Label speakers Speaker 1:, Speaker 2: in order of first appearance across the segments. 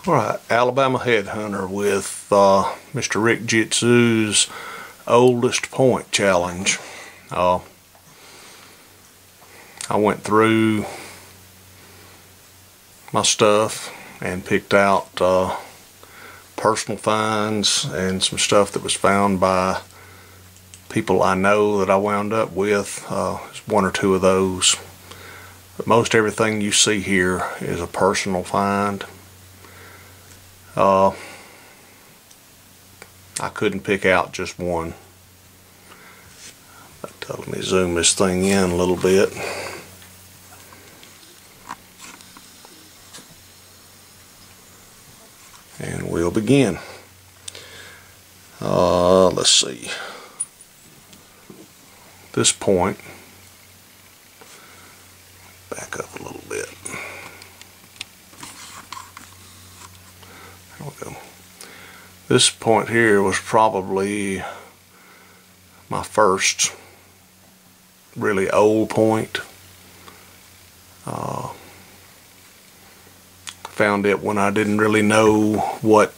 Speaker 1: Alright, Alabama Headhunter with Mr. Rickjitsu's Oldest Point Challenge. I went through my stuff and picked out personal finds and some stuff that was found by people I know that I wound up with. One or two of those. But most everything you see here is a personal find. I couldn't pick out just one. But let me zoom this thing in a little bit. And we'll begin. Let's see. This point, back up a little bit. There we go. This point here was probably my first really old point. Found it when I didn't really know what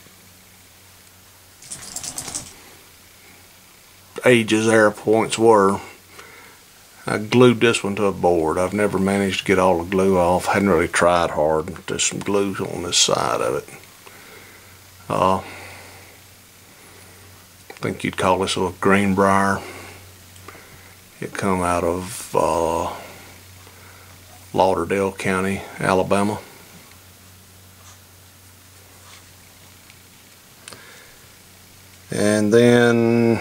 Speaker 1: ages arrow points were. I glued this one to a board. I've never managed to get all the glue off. Hadn't really tried hard. There's some glue on this side of it. I think you'd call this a greenbrier. It come out of Lauderdale County, Alabama. And then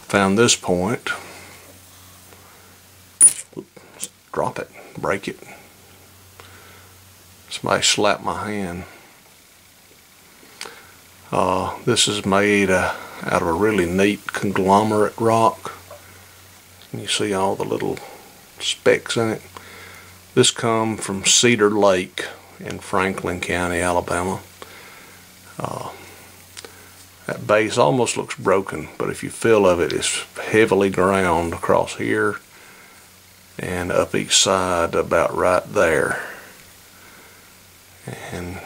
Speaker 1: found this point. Oops, drop it, break it. Somebody slapped my hand. This is made out of a really neat conglomerate rock. You see all the little specks in it. This come from Cedar Lake in Franklin County, Alabama. That base almost looks broken, but if you feel of it, it's heavily ground across here and up each side about right there. And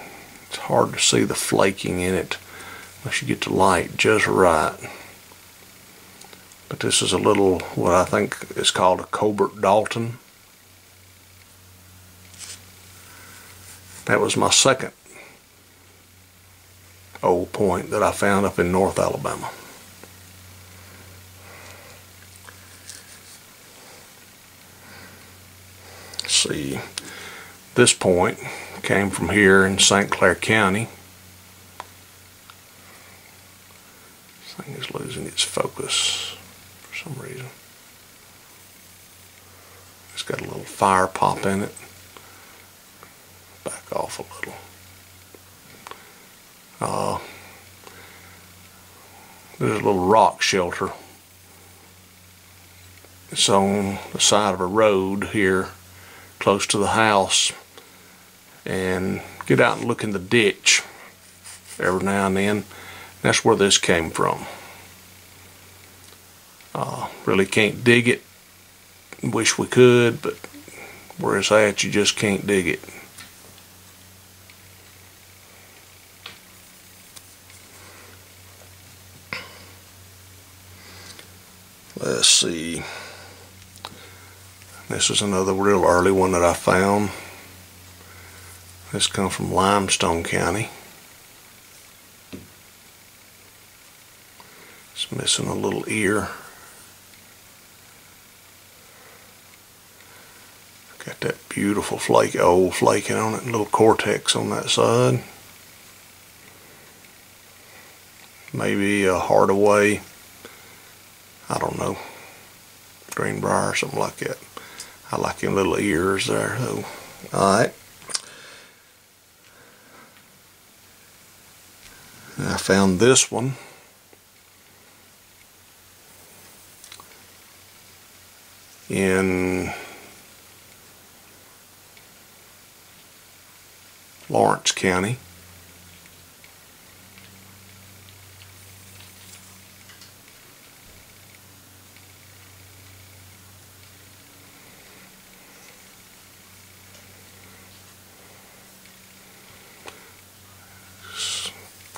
Speaker 1: it's hard to see the flaking in it unless you get the light just right. But this is a little, what I think is called a Cobalt Dalton. That was my second old point that I found up in North Alabama. Let's see, this point came from here in St. Clair County. This thing is losing its focus for some reason. It's got a little fire pop in it. Back off a little. There's a little rock shelter. It's on the side of a road here close to the house, and get out and look in the ditch every now and then. That's where this came from. Really can't dig it. Wish we could, but where it's at, you just can't dig it. Let's see. This is another real early one that I found. This comes from Limestone County. It's missing a little ear. Got that beautiful flake, old flaking on it, and little cortex on that side. Maybe a Hardaway, I don't know, greenbrier or something like that. I like them little ears there though. Alright. I found this one in Lawrence County.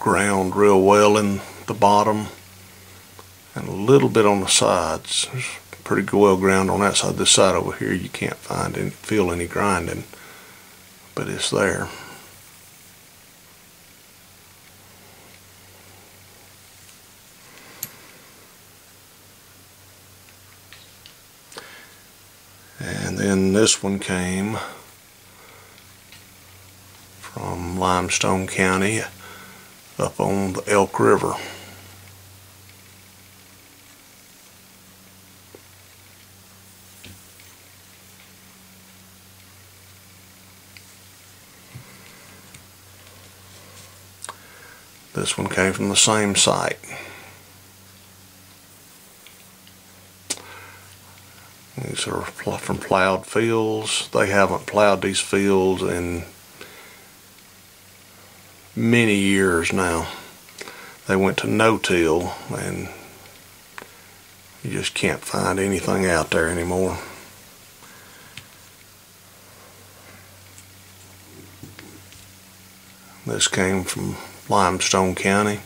Speaker 1: ground real well in the bottom and a little bit on the sides. There's pretty well ground on that side. This side over here you can't feel any grinding, but it's there. And then this one came from Limestone County up on the Elk River. This one came from the same site. These are from plowed fields. They haven't plowed these fields in many years now. They went to no-till, and you just can't find anything out there anymore. This came from Limestone County.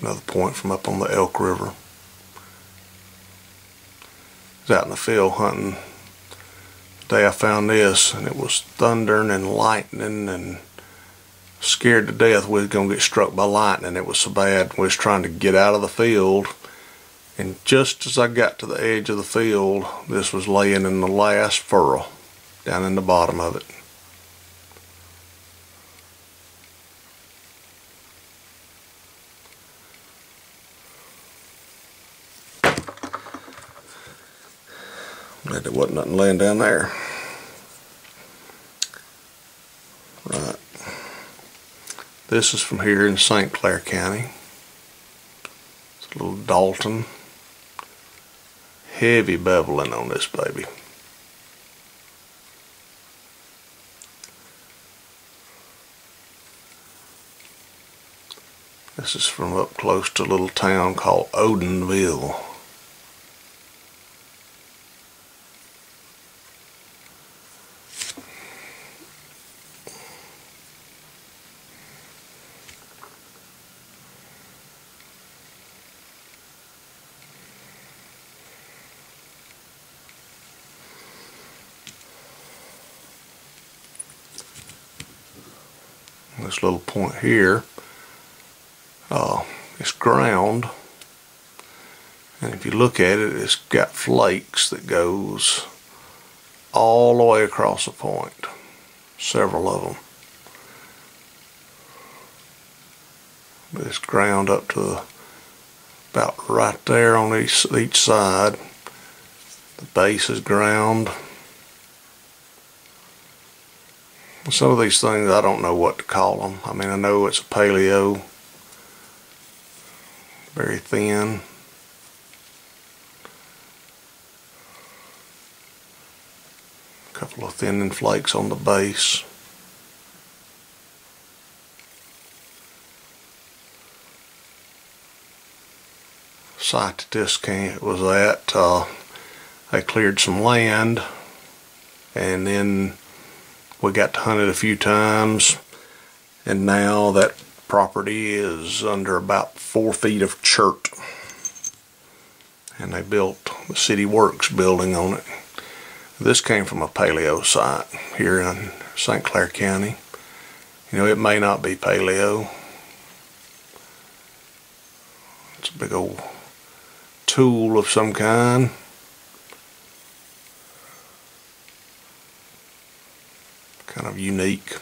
Speaker 1: Another point from up on the Elk River. I was out in the field hunting the day I found this, and it was thundering and lightning, and scared to death we was going to get struck by lightning. It was so bad. We was trying to get out of the field, and just as I got to the edge of the field, this was laying in the last furrow down in the bottom of it. There wasn't nothing laying down there. Right. This is from here in St. Clair County. It's a little Dalton. Heavy beveling on this baby. This is from up close to a little town called Odenville. This little point here, it's ground, and if you look at it, it's got flakes that goes all the way across the point, several of them. But it's ground up to about right there on each side. The base is ground. Some of these things I don't know what to call them. I mean, I know it's a Paleo, very thin. A couple of thinning flakes on the base. Site that this was at, they cleared some land, and then we got to hunt it a few times, and now that property is under about 4 feet of chert, and they built the City Works building on it. This came from a Paleo site here in St. Clair County. You know, it may not be Paleo. It's a big old tool of some kind. Kind of unique.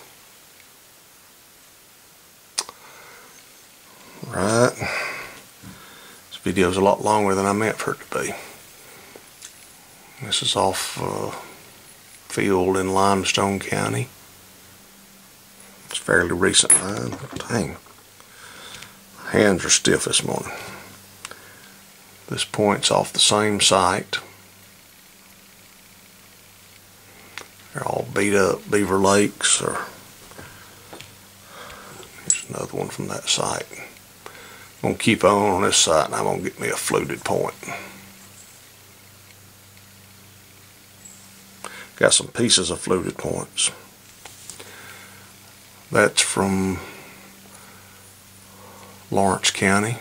Speaker 1: Right. This video is a lot longer than I meant for it to be. This is off field in Limestone County. It's fairly recent. Dang. My hands are stiff this morning. This point's off the same site. They're all beat up beaver lakes, or here's another one from that site. I'm going to keep on this site, and I'm going to get me a fluted point. got some pieces of fluted points. That's from Lawrence County.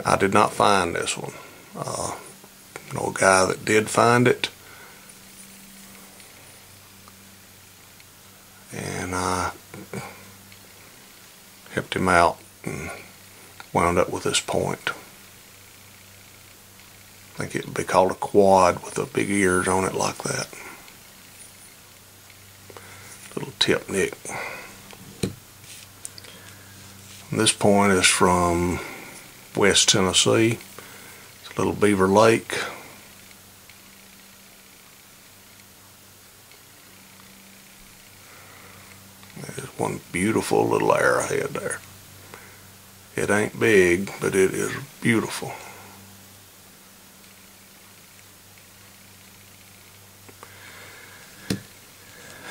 Speaker 1: I did not find this one. I know a guy that did find it, and I helped him out and wound up with this point. I think it would be called a quad with the big ears on it like that. Little tip nick. And this point is from West Tennessee. It's a little Beaver Lake. There's one beautiful little arrowhead there. It ain't big, but it is beautiful.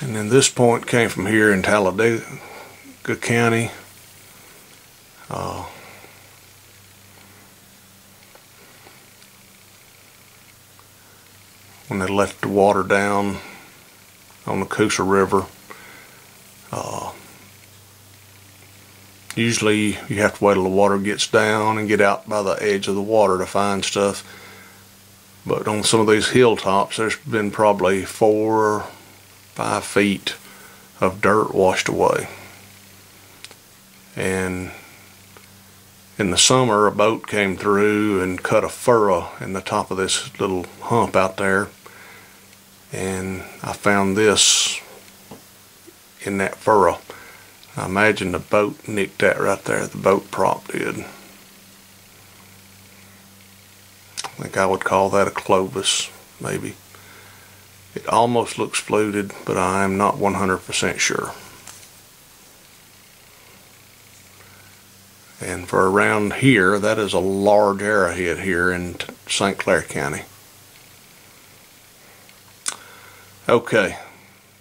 Speaker 1: And then this point came from here in Talladega County. When they let the water down on the Coosa River, usually you have to wait till the water gets down and get out by the edge of the water to find stuff. But on some of these hilltops, there's been probably 4 or 5 feet of dirt washed away. And in the summer, a boat came through and cut a furrow in the top of this little hump out there. And I found this in that furrow. I imagine the boat nicked that right there. The boat prop did. I think I would call that a Clovis, maybe. It almost looks fluted, but I am not 100% sure. And for around here, that is a large arrowhead here in St. Clair County. Okay,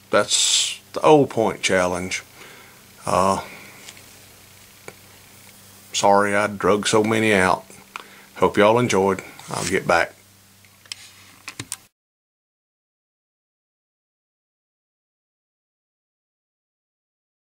Speaker 1: that's the Old Point Challenge. Sorry I drug so many out. Hope y'all enjoyed. I'll get back.